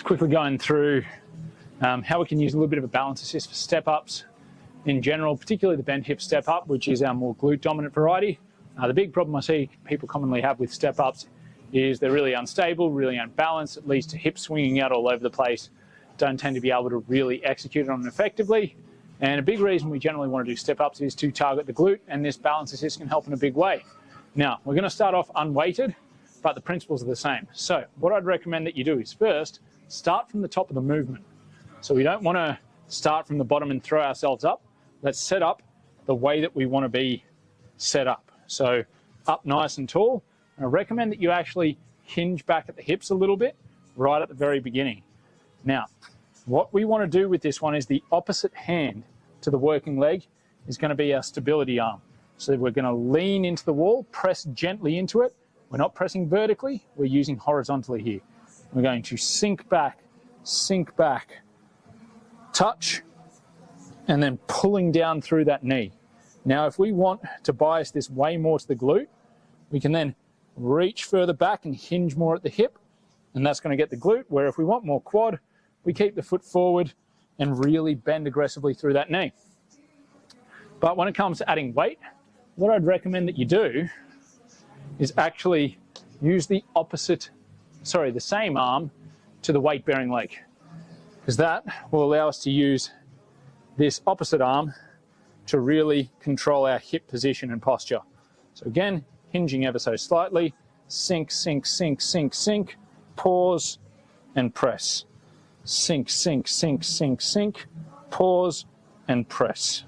quickly going through how we can use a little bit of a balance assist for step-ups in general, particularly the bent hip step-up, which is our more glute-dominant variety. The big problem I see people commonly have with step-ups is they're really unstable, really unbalanced. It leads to hips swinging out all over the place. Don't tend to be able to really execute on it effectively. And a big reason we generally want to do step-ups is to target the glute, and this balance assist can help in a big way. Now, we're going to start off unweighted, but the principles are the same. So what I'd recommend that you do is first, start from the top of the movement. So we don't want to start from the bottom and throw ourselves up. Let's set up the way that we want to be set up. So up nice and tall. And I recommend that you actually hinge back at the hips a little bit right at the very beginning. Now, what we want to do with this one is the opposite hand to the working leg is going to be our stability arm. So we're going to lean into the wall, press gently into it. We're not pressing vertically, we're using horizontally here. We're going to sink back, touch, and then pulling down through that knee. Now, if we want to bias this way more to the glute, we can then reach further back and hinge more at the hip, and that's going to get the glute, where if we want more quad, we keep the foot forward and really bend aggressively through that knee. But when it comes to adding weight, what I'd recommend that you do is actually use the same arm to the weight-bearing leg, because that will allow us to use this opposite arm to really control our hip position and posture. So again, hinging ever so slightly, sink, sink, sink, sink, sink, pause, and press. Sink, sink, sink, sink, sink, pause, and press.